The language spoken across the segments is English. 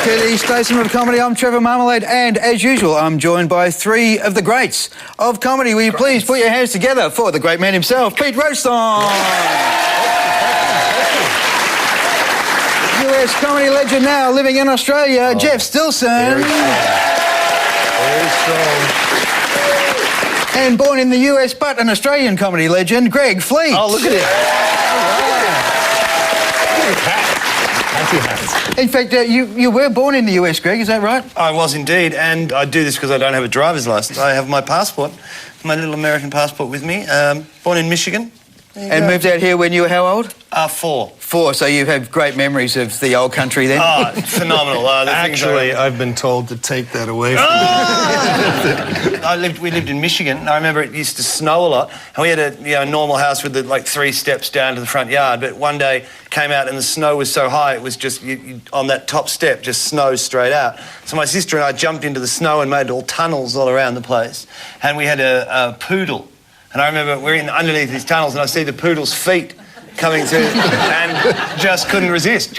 to the Statesmen of Comedy. I'm Trevor Marmalade, and as usual, I'm joined by three of the greats of comedy. Will you please put your hands together for the great man himself, Pete Rowsthorn. US comedy legend now living in Australia, Jeff Stilson. Very strong. And born in the US but an Australian comedy legend, Greg Fleet. Oh, look at it. In fact, you were born in the US, Greg, is that right? I was indeed, and I do this because I don't have a driver's license. I have my passport, my little American passport with me. Born in Michigan. And moved out here when you were how old? 4. 4, so you have great memories of the old country then? Oh, phenomenal. Actually, I've been told to take that away from we lived in Michigan, and I remember it used to snow a lot, and we had a normal house with 3 steps down to the front yard, but one day came out and the snow was so high it was just, on that top step, just snow straight out. So my sister and I jumped into the snow and made little tunnels all around the place, and we had a poodle. And I remember we're underneath these tunnels and I see the poodle's feet coming through and just couldn't resist.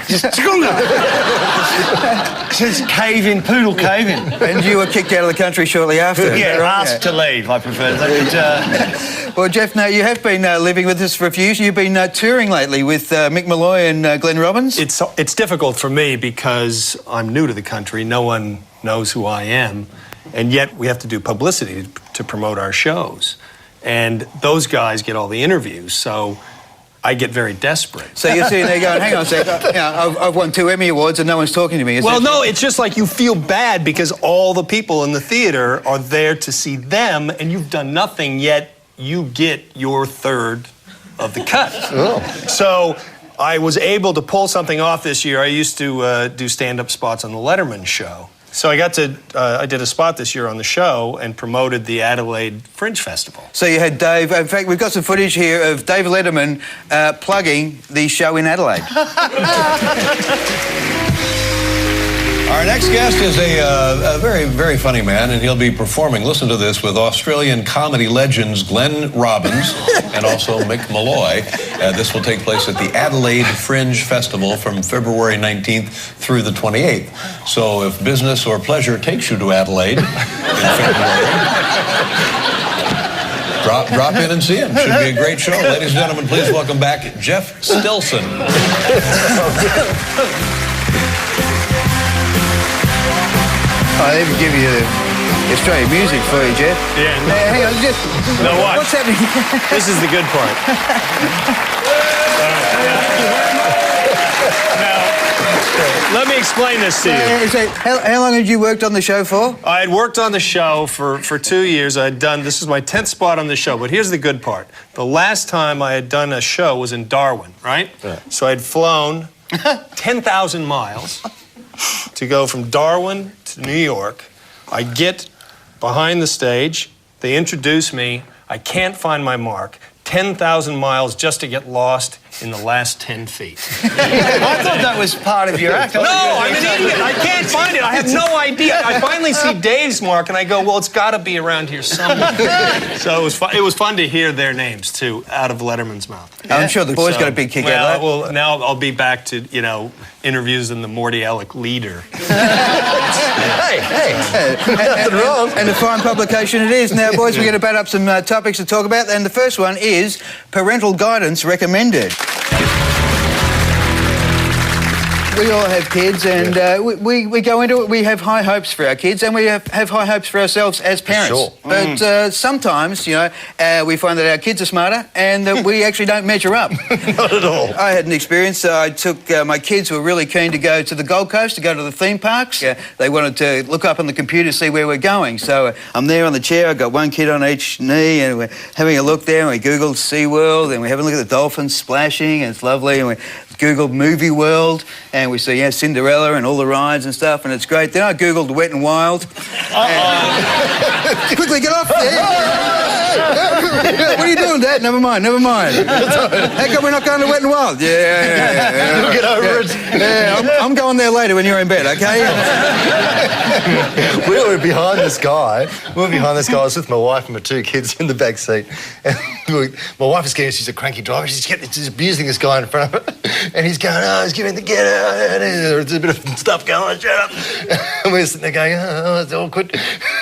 Just cave in, poodle cave in. And you were kicked out of the country shortly after. Yeah, asked to leave, I prefer that. Well, Jeff, now you have been living with us for a few years. You've been touring lately with Mick Malloy and Glenn Robbins. It's difficult for me because I'm new to the country. No one knows who I am. And yet we have to do publicity to promote our shows. And those guys get all the interviews, so I get very desperate. So you're sitting there going, hang on a sec, I've won 2 Emmy Awards and no one's talking to me. Well, no, it's just like you feel bad because all the people in the theater are there to see them and you've done nothing, yet you get your third of the cut. Oh. So I was able to pull something off this year. I used to do stand-up spots on the Letterman show. So I did a spot this year on the show and promoted the Adelaide Fringe Festival. So you had Dave, in fact, we've got some footage here of Dave Letterman plugging the show in Adelaide. Our next guest is a very, very funny man, and he'll be performing, listen to this, with Australian comedy legends Glenn Robbins and also Mick Malloy. This will take place at the Adelaide Fringe Festival from February 19th through the 28th. So if business or pleasure takes you to Adelaide in February, drop in and see him. Should be a great show. Ladies and gentlemen, please welcome back Jeff Stilson. I'll even give you the Australian music for you, Jeff. Yeah. Hang on, Jeff. No, what? What's happening? This is the good part. Now, let me explain this to you. So how long had you worked on the show for? I had worked on the show for 2 years. This is my 10th spot on the show, but here's the good part. The last time I had done a show was in Darwin, right? Yeah. So I'd flown 10,000 miles to go from Darwin to New York. I get behind the stage, they introduce me, I can't find my mark, 10,000 miles just to get lost in the last 10 feet. I thought that was part of your act. No, I'm an idiot. I can't find it. I have no idea. I finally see Dave's mark, and I go, well, it's got to be around here somewhere. So it was fun to hear their names, too, out of Letterman's mouth. Yeah. I'm sure the boys got a big kick out of that. Well, now I'll be back to, interviews in the Morty Alec Leader. Hey, nothing wrong. And a fine publication it is. Now, boys, we're going to bat up some topics to talk about, and the first one is parental guidance recommended. We all have kids, and we go into it. We have high hopes for our kids, and we have high hopes for ourselves as parents. Sure. But sometimes, we find that our kids are smarter, and that we actually don't measure up. Not at all. I had an experience. I took my kids who were really keen to go to the Gold Coast, to go to the theme parks. They wanted to look up on the computer to see where we're going. So I'm there on the chair. I've got one kid on each knee, and we're having a look there. And we Googled SeaWorld, and we have a look at the dolphins splashing, and it's lovely. And we Googled Movie World, and we see Cinderella and all the rides and stuff, and it's great. Then I Googled Wet and Wild. And quickly, get off there! What are you doing, Dad? Never mind. How come we're not going to Wet and Wild? Yeah. We'll get over it. Yeah, I'm going there later when you're in bed, okay? We were behind this guy. I was with my wife and my 2 kids in the back seat. And my wife is she's a cranky driver. She's abusing this guy in front of her. And he's going, he's giving the get out. There's a bit of stuff going on, shut up. And we're sitting there going, it's awkward.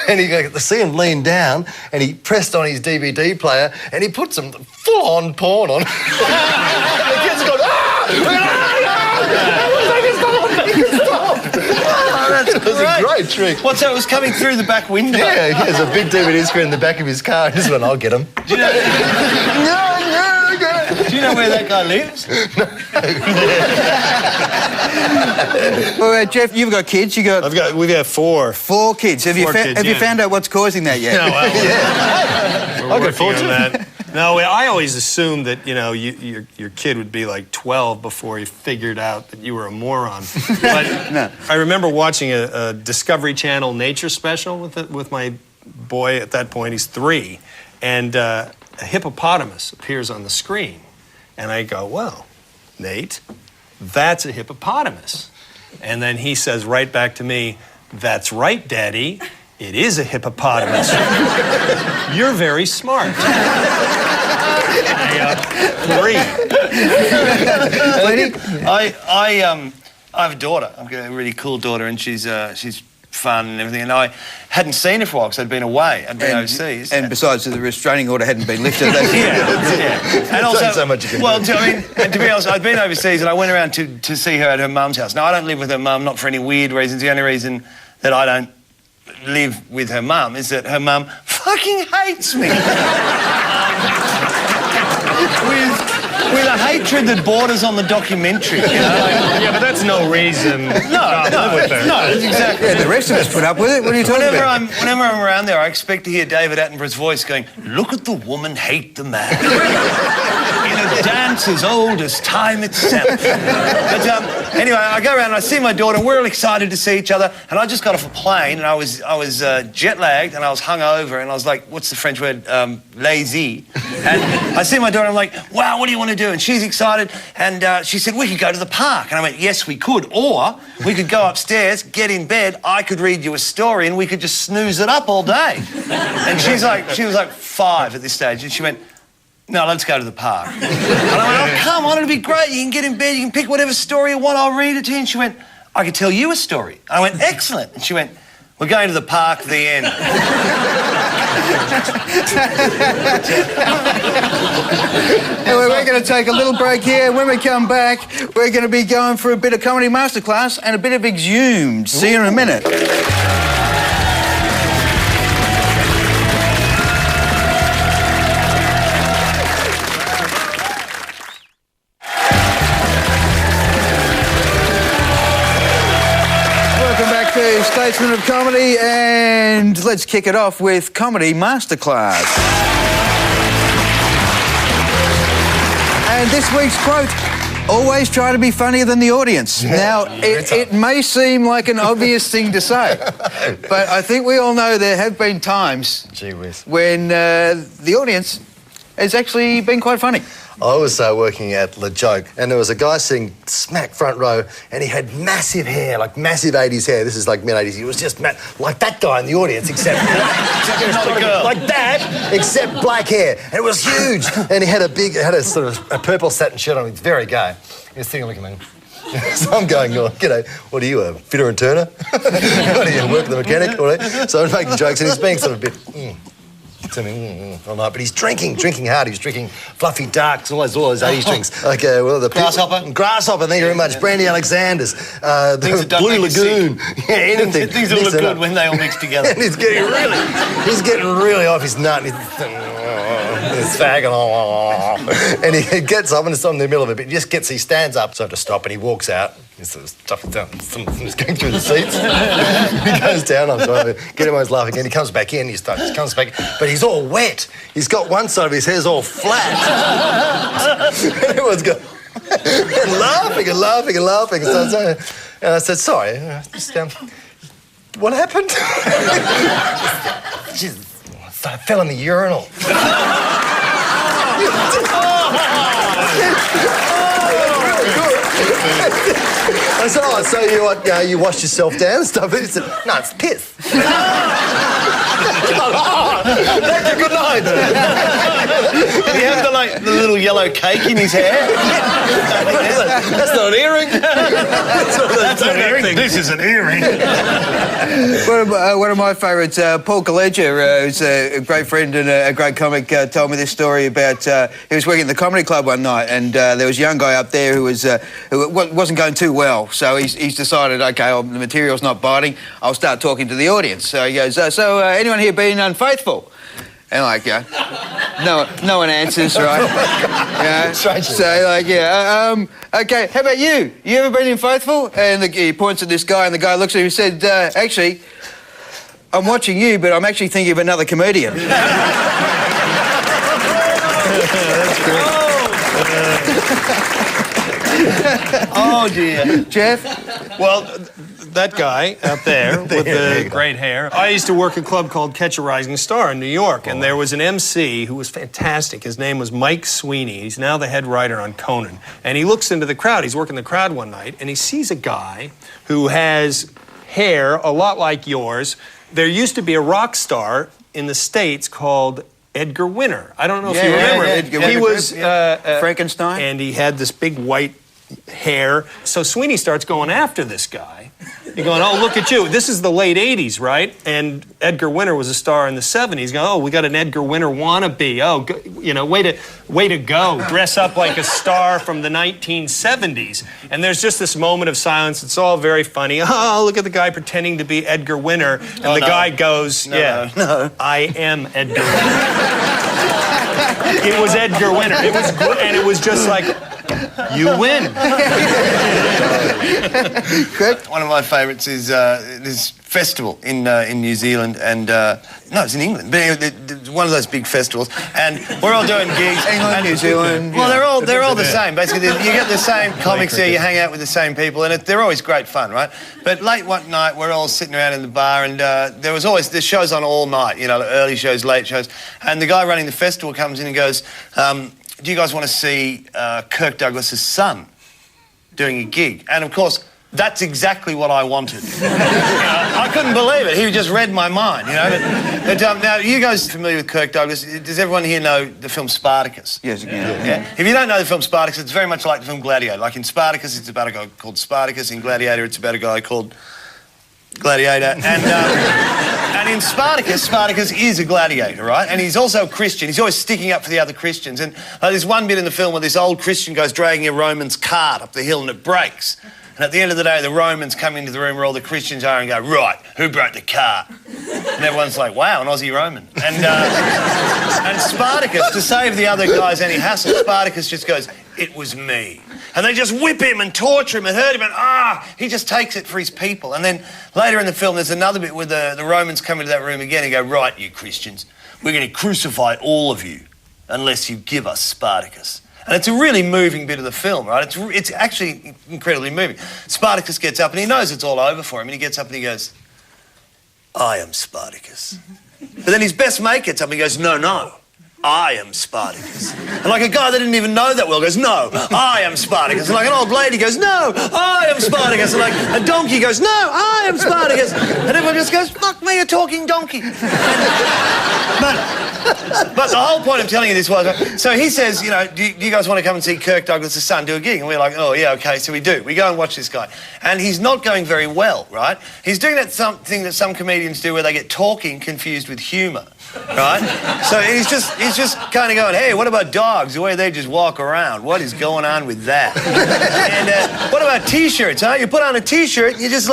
And he got to see him lean down and he pressed on his DVD player and he put some full-on porn on. The kids are going, It was a great trick. What's that? It was coming through the back window. Yeah, he has a big DVD screen in the back of his car. I just went, I'll get him. Do you know where that guy lives? Well, Jeff, you've got kids. We've got 4. 4 kids. Have you found out what's causing that yet? No, we're working on that. No, I always assumed that, your kid would be like 12 before he figured out that you were a moron. But No. I remember watching a Discovery Channel nature special with my boy at that point. He's 3. And a hippopotamus appears on the screen. And I go, well, Nate, that's a hippopotamus. And then he says right back to me, that's right, Daddy. It is a hippopotamus. You're very smart. I have a daughter. I've got a really cool daughter, and she's fun and everything. And I hadn't seen her for a while because I'd been away. I'd been overseas. And besides, the restraining order hadn't been lifted. Yeah. And also, so much you can well, and to be honest, I'd been overseas and I went around to see her at her mum's house. Now, I don't live with her mum, not for any weird reasons. The only reason that I don't live with her mum is that her mum fucking hates me. With a hatred that borders on the documentary, Yeah, but that's no reason. No, that's exactly. Yeah, the rest of us put up with it. What are you talking about? Whenever I'm around there, I expect to hear David Attenborough's voice going, "Look at the woman hate the man." In a dance as old as time itself. But anyway, I go around and I see my daughter. We're all excited to see each other. And I just got off a plane and I was jet lagged and I was hungover and I was like, what's the French word? Lazy. And I see my daughter. I'm like, wow, what do you want to do? And she's excited. And she said, we could go to the park. And I went, yes, we could. Or we could go upstairs, get in bed. I could read you a story and we could just snooze it up all day. And she was like 5 at this stage. And she went, no, let's go to the park. And I went, oh, come on, it'll be great. You can get in bed, you can pick whatever story you want, I'll read it to you. And she went, I could tell you a story. And I went, excellent. And she went, we're going to the park, the end. Anyway, we're going to take a little break here. When we come back, we're going to be going for a bit of comedy masterclass and a bit of Exhumed. See you in a minute. Statesmen of Comedy, and let's kick it off with Comedy Masterclass. And this week's quote, always try to be funnier than the audience. Now, it may seem like an obvious thing to say, but I think we all know there have been times when the audience has actually been quite funny. I was working at Le Joke, and there was a guy sitting smack front row, and he had massive hair, like massive 80s hair. This is like mid-80s. He was just like that guy in the audience, except like that, except black hair. And it was huge. And he had a sort of a purple satin shirt on. He's very gay. He was sitting looking at me. So I'm going, g'day, what are you, a fitter and turner? What are you, work the mechanic? So I'm making jokes, and he's being sort of a bit... to me, all night, but he's drinking hard. He was drinking Fluffy Darks, all those 80s drinks. Okay, well, the Grasshopper, thank you very much. Brandy Alexander's, the Blue Lagoon. Yeah, anything. Things that look good when they all mix together. And he's getting really off his nut. And he's fagging, and he gets up and it's on the middle of it, but he stands up, so I have to stop, and he walks out. He's sort of stuffing down, he's going through the seats. He goes down, I'm trying to get everyone's laughing, and he comes back in, he comes back, but he's all wet. He's got one side of his hair's all flat. And everyone's going, and laughing. So, and I said, sorry, just, what happened? Jesus. I fell in the urinal. I said, oh, so you washed yourself down and stuff? He said, no, it's piss. Thank you, good night. Did he have the little yellow cake in his hair? That's not an earring. That's an earring. This is an earring. One of my favourites, Paul Colegia, who's a great friend and a great comic, told me this story about he was working at the comedy club one night, and there was a young guy up there who wasn't going too well. So he's decided, OK, the material's not biting, I'll start talking to the audience. So he goes, so anyone here been unfaithful? And like, no one answers, right? So like, OK, how about you? You ever been unfaithful? And he points at this guy, and the guy looks at him and said, actually, I'm watching you, but I'm actually thinking of another comedian. That's great. Oh, dear. Jeff? Well, that guy out there with the great hair. I used to work at a club called Catch a Rising Star in New York, and there was an MC who was fantastic. His name was Mike Sweeney. He's now the head writer on Conan. And he looks into the crowd. He's working the crowd one night, and he sees a guy who has hair a lot like yours. There used to be a rock star in the States called Edgar Winter. I don't know if you remember. He was Frankenstein. And he had this big white hair. So Sweeney starts going after this guy. He's going, oh, look at you. This is the late 80s, right? And Edgar Winter was a star in the 70s. Going, oh, we got an Edgar Winter wannabe. Oh, way to go. Dress up like a star from the 1970s. And there's just this moment of silence. It's all very funny. Oh, look at the guy pretending to be Edgar Winter. And the guy goes, no, I am Edgar Winter. It was Edgar Winter. It was good, and it was just like, you win. One of my favourites is this festival in New Zealand, and no, it's in England. But anyway, one of those big festivals, and we're all doing gigs. England, New Zealand. Well, they're all the same. Basically, you get the same comics there. You hang out with the same people, and they're always great fun, right? But late one night, we're all sitting around in the bar, and there was always the shows on all night. You know, early shows, late shows, and the guy running the festival comes in and goes, do you guys want to see Kirk Douglas's son doing a gig? And of course, that's exactly what I wanted. I couldn't believe it. He just read my mind, you know. But now, you guys familiar with Kirk Douglas? Does everyone here know the film Spartacus? Yes, again. Yeah. If you don't know the film Spartacus, it's very much like the film Gladiator. Like in Spartacus, it's about a guy called Spartacus. In Gladiator, it's about a guy called Gladiator. And in Spartacus, Spartacus is a gladiator, right? And he's also a Christian. He's always sticking up for the other Christians. And there's one bit in the film where this old Christian goes dragging a Roman's cart up the hill and it breaks. And at the end of the day, the Romans come into the room where all the Christians are and go, right, who broke the cart? And everyone's like, wow, an Aussie Roman. And Spartacus, to save the other guys any hassle, Spartacus just goes, it was me. And they just whip him and torture him and hurt him, and he just takes it for his people. And then later in the film, there's another bit where the Romans come into that room again and go, right, you Christians, we're going to crucify all of you unless you give us Spartacus. And it's a really moving bit of the film, right? It's actually incredibly moving. Spartacus gets up and he knows it's all over for him, and he gets up and he goes, I am Spartacus. But then his best mate gets up and he goes, no, I am Spartacus. And like a guy that didn't even know that well goes, no, I am Spartacus. And like an old lady goes, no, I am Spartacus. And like a donkey goes, no, I am Spartacus. And everyone just goes, fuck me, a talking donkey. But the whole point of telling you this was, so he says, you know, do you guys want to come and see Kirk Douglas' son do a gig? And we're like, oh, yeah, OK, so we do. We go and watch this guy. And he's not going very well, right? He's doing that thing that some comedians do where they get talking confused with humour, right? So he's just kind of going, hey, what about dogs, the way they just walk around? What is going on with that? And what about T-shirts, huh? You put on a T-shirt and you just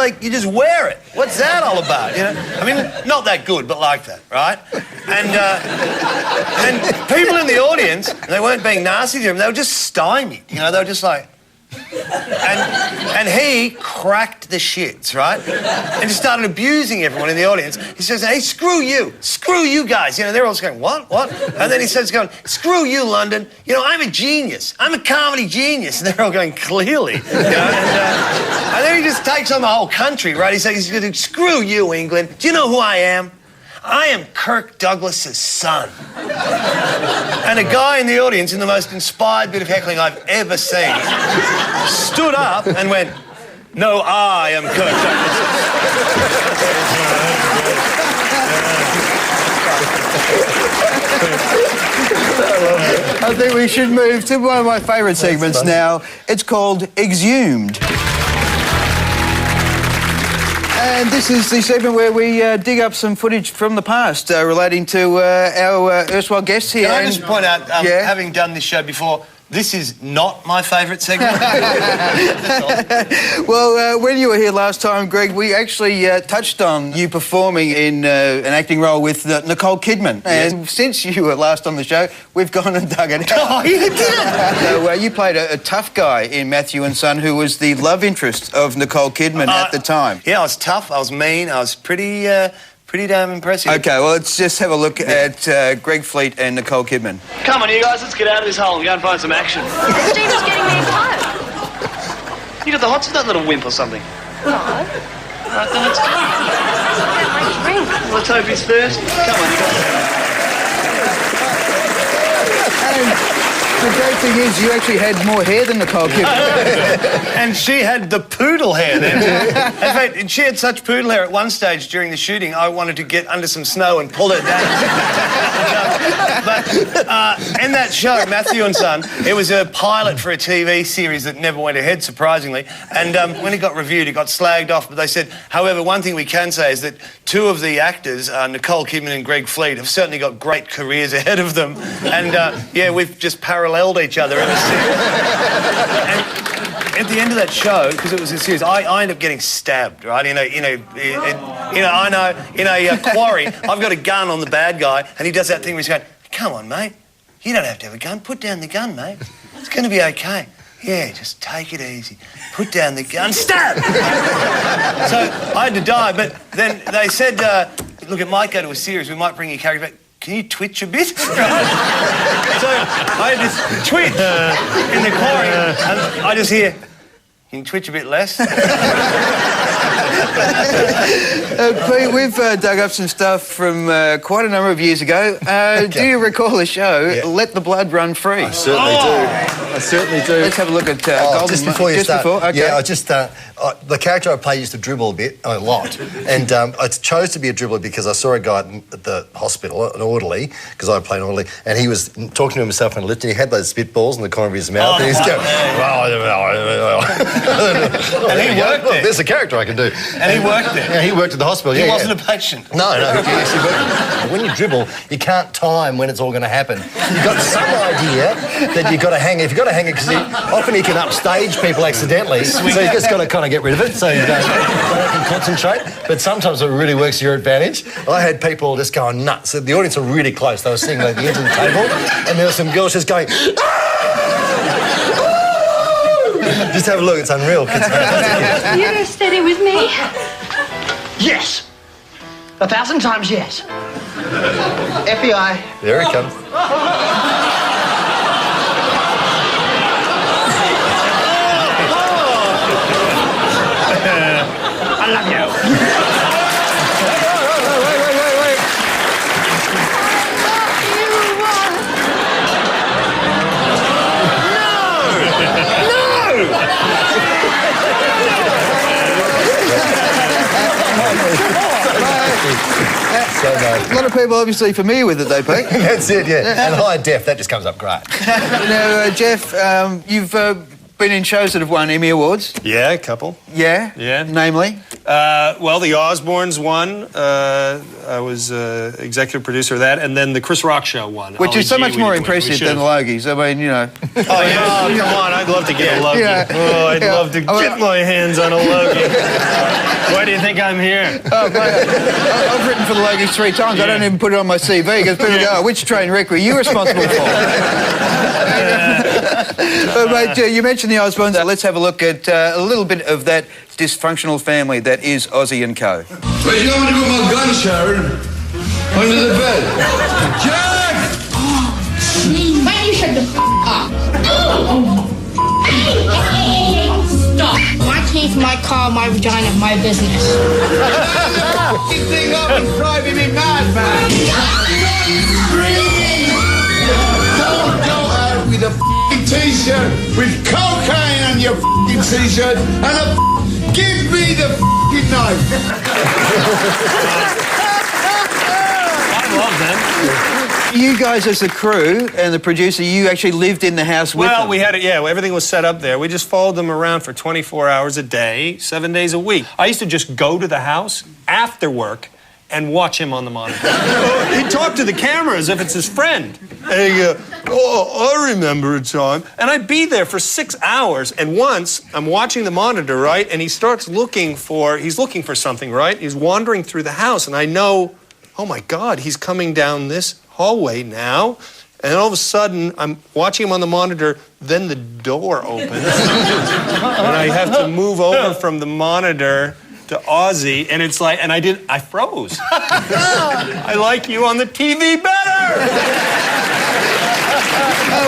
wear it. What's that all about, you know? I mean, not that good, but like that, right? And people in the audience, they weren't being nasty to him, they were just stymied, you know, they were just like... And he cracked the shits, right? And just started abusing everyone in the audience. He says, hey, screw you guys. You know, they're all just going, what? And then he starts going, screw you, London. You know, I'm a genius. I'm a comedy genius. And they're all going, clearly. You know? And then he just takes on the whole country, right? He says, screw you, England. Do you know who I am? I am Kirk Douglas's son. And a guy in the audience, in the most inspired bit of heckling I've ever seen, stood up and went, no, I am Kirk Douglas. I think we should move to one of my favourite segments now. It's called Exhumed. And this is the segment where we dig up some footage from the past relating to our erstwhile guests here. Can I just point out, having done this show before, this is not my favourite segment. Well, when you were here last time, Greg, we actually touched on you performing in an acting role with Nicole Kidman. Yes. And since you were last on the show, we've gone and dug it out. Oh, you did it! So you played a tough guy in Matthew and Son, who was the love interest of Nicole Kidman at the time. Yeah, I was tough, I was mean, I was pretty damn impressive. OK, well, let's just have a look at Greg Fleet and Nicole Kidman. Come on, you guys, let's get out of this hole and go and find some action. Steve is getting me home. You got the hots with that little wimp or something? No. Right, then let's go. I drink. Well, let's hope he's thirsty. Come on, you guys. The great thing is you actually had more hair than Nicole Kidman. And she had the poodle hair then. In fact, she had such poodle hair at one stage during the shooting, I wanted to get under some snow and pull it down. But in that show, Matthew and Son, it was a pilot for a TV series that never went ahead, surprisingly. And when it got reviewed, it got slagged off. But they said, however, one thing we can say is that two of the actors, Nicole Kidman and Greg Fleet, have certainly got great careers ahead of them. And, yeah, we've just paralleled each other ever since. And at the end of that show, because it was a series, I ended up getting stabbed, right? In a quarry. I've got a gun on the bad guy, and he does that thing where he's going, come on, mate. You don't have to have a gun. Put down the gun, mate. It's going to be okay. Yeah, just take it easy. Put down the gun. Stab! So I had to die, but then they said, look, it might go to a series. We might bring your character back. Can you twitch a bit? So I had this twitch in the quarry, and I just hear, can you twitch a bit less? Pete, we've dug up some stuff from quite a number of years ago. Do you recall the show, Let the Blood Run Free? I certainly do. I certainly do. Let's have a look at Golden. Just before you start. Okay. Yeah, the character I play used to dribble a lot. And I chose to be a dribbler because I saw a guy at the hospital, an orderly, because I played an orderly, and he was talking to himself in a lift, and he had those spitballs in the corner of his mouth, and he's going, And he worked look, there. there's a character I can do. And he worked there. Yeah, he worked at the hospital. He wasn't a patient. No, yes, he worked. When you dribble, you can't time when it's all going to happen. You've got some idea that you've got to hang it. If you've got to hang it, because often he can upstage people accidentally, so you've just got to kind of get rid of it so you don't can concentrate. But sometimes it really works to your advantage. I had people just going nuts. The audience were really close. They were sitting at the edge of the table, and there were some girls just going, just have a look, it's unreal. You're going to steady with me? Yes. 1,000 times yes. FBI. There he comes. I love you. Wait. So nice. A lot of people obviously familiar with it, though, Pete. That's it, yeah. And high def, that just comes up great. Now, Jeff, you've been in shows that have won Emmy Awards. Yeah, a couple. Yeah? Yeah. Namely? Well, the Osbournes won. I was executive producer of that, and then the Chris Rock Show won. Which is so much more impressive than the Logies. I mean, you know. Oh, yeah. Come on, I'd love to get a Logie. Yeah. Oh, I'd love to get my hands on a Logie. Why do you think I'm here? Oh, mate, I've written for the Logies 3 times. I don't even put it on my CV because people go, which train wreck were you responsible for? But, mate, you mentioned the Osbournes. Let's have a look at a little bit of that dysfunctional family that is Ozzy and Co. Wait, you know when to put my gun, Sharon? Under the bed. Jack! Why don't you shut the up? Stop. Why can't keep my car, my vagina, my business. You think I was driving me mad, man? Don't go out with a f***ing t-shirt with cocaine on your f***ing t-shirt and give me the f***ing knife. I love them. You guys, as the crew and the producer, you actually lived in the house with them. Well, we had it, yeah, everything was set up there. We just followed them around for 24 hours a day, 7 days a week. I used to just go to the house after work and watch him on the monitor. He'd talk to the camera as if it's his friend. And he'd go, oh, I remember a time. And I'd be there for 6 hours, and once I'm watching the monitor, right, and he starts looking for something, right? He's wandering through the house, and I know, oh my God, he's coming down this hallway now, and all of a sudden I'm watching him on the monitor, then the door opens and I have to move over from the monitor to Aussie, and it's like, and I froze. I like you on the TV better.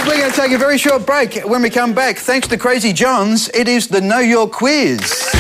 We're going to take a very short break. When we come back, thanks to Crazy Johns, it is the Know Your Quiz.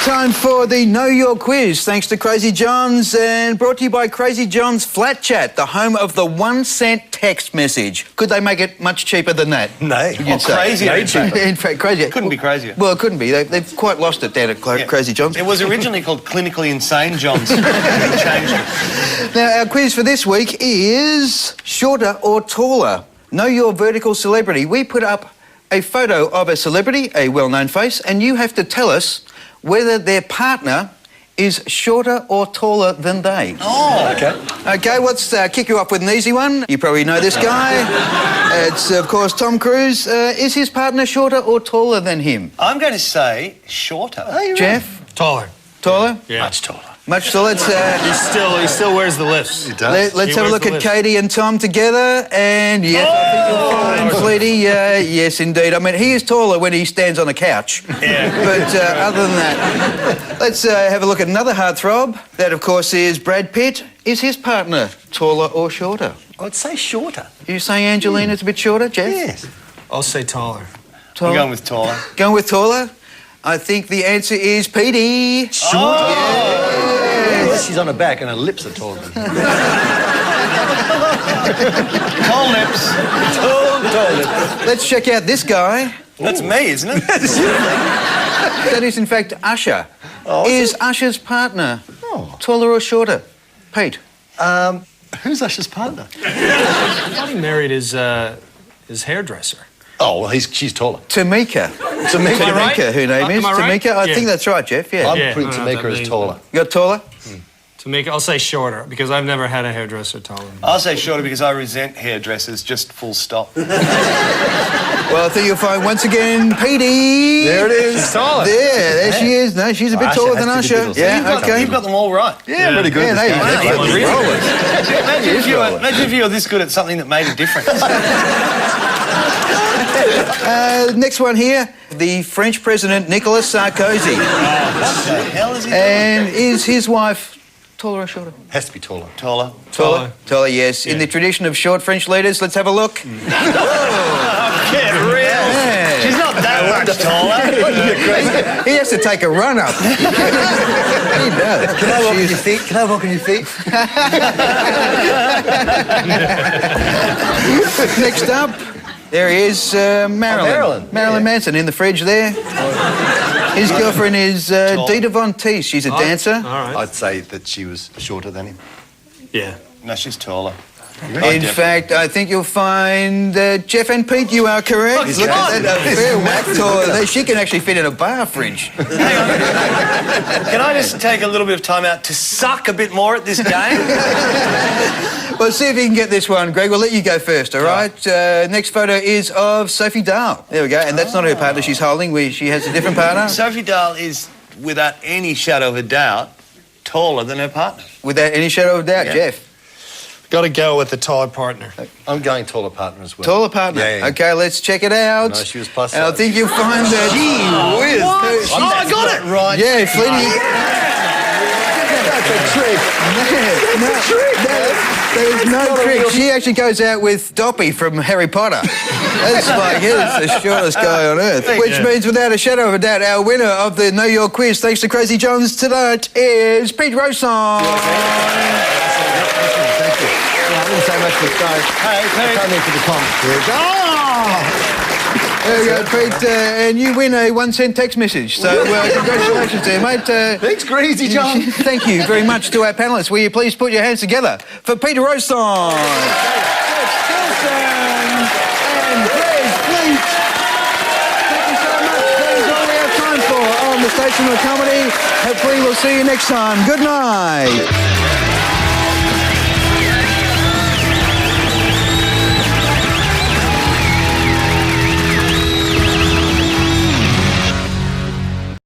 Time for the Know Your Quiz, thanks to Crazy Johns, and brought to you by Crazy Johns Flat Chat, the home of the 1 cent text message. Could they make it much cheaper than that? No. Crazier. In fact, crazier. Couldn't be crazier. Well, it couldn't be. They've quite lost it down at Crazy Johns. It was originally called Clinically Insane Johns. We changed it. Now, our quiz for this week is shorter or taller. Know your vertical celebrity. We put up a photo of a celebrity, a well-known face, and you have to tell us whether their partner is shorter or taller than they. Oh, okay. Okay, let's kick you off with an easy one. You probably know this guy. It's, of course, Tom Cruise. Is his partner shorter or taller than him? I'm going to say shorter. Oh, Jeff? Taller. Taller? Yeah. Much taller. Much taller. He still wears the lifts. He does. Let's have a look at Katie and Tom together, and yes, I think you'll find Fleety. Yes, indeed. I mean, he is taller when he stands on a couch. Yeah. But other than that, let's have a look at another heartthrob. That, of course, is Brad Pitt. Is his partner taller or shorter? I'd say shorter. You say Angelina's a bit shorter, Jeff? Yes. I'll say taller. Taller? I'm going with taller. Going with taller? I think the answer is Petey. Shorter? Oh. Yes. She's on her back and her lips are taller than him. Tall lips. Tall lips. Let's check out this guy. That's me, isn't it? That is, in fact, Usher. Is Usher's partner taller or shorter? Pete? Who's Usher's partner? I thought he married his hairdresser. Oh, well, she's taller. Tamika. Tamika, right? Her name is. Am I right? Tamika, I Yeah. think that's right, Jeff, yeah. I'm putting Tamika as taller. You got taller? Tamika, I'll say shorter, because I've never had a hairdresser taller than me. I'll say shorter because I resent hairdressers, just full stop. Well, I think you'll find once again Petey. There it is. She's taller. There she is. No, she's a bit taller than has to be Usher. a bit taller. Yeah, okay. You've got them all right. Yeah, pretty good. Imagine if you were this good at something that made a difference. Next one here, the French President Nicolas Sarkozy. What the hell is he doing? And is his wife taller or shorter? Has to be taller. Taller. Taller, yes. In the tradition of short French leaders, let's have a look. Get real. Yeah. She's not that much taller. He has to take a run up. He does. Can I walk on your feet? Can I walk on your feet? Next up, there he is, Marilyn. Marilyn. Manson in the fridge there. His girlfriend is Dita Von Teese. She's a dancer. All right. I'd say that she was shorter than him. Yeah. No, she's taller. In fact, I think you'll find Jeff and Pete, you are correct. Look at that, a fair whack taller. She can actually fit in a bar fridge. Can I just take a little bit of time out to suck a bit more at this game? Well, see if you can get this one, Greg. We'll let you go first, all right? Next photo is of Sophie Dahl. There we go. And that's not her partner she's holding. She has a different partner. Sophie Dahl is, without any shadow of a doubt, taller than her partner. Without any shadow of doubt, Yeah. Jeff. Got to go with the taller partner. I'm going taller partner as well. Taller partner. Yeah, yeah. Okay, let's check it out. No, she was plus And I size. think you'll find that. Gee whiz. Oh, I got it right. Yeah, Fleety. That's a trick. There's no trick. She actually goes out with Doppy from Harry Potter. That's like, he's the shortest guy on earth. Which means, without a shadow of a doubt, our winner of the New York quiz, thanks to Crazy Johns tonight, is Pete Rowsthorn. Thank you. I didn't say much for the show. Hey, Pete. Come in for the comp. There we go, Pete, and you win a 1 cent text message. So congratulations there, mate. Thanks, Crazy John. Thank you very much to our panellists. Will you please put your hands together for Peter Rowsthorn, Stilson, and Greg Fleet. Thank you so much. That is all we have time for on the Statesmen of Comedy. Hopefully we'll see you next time. Good night.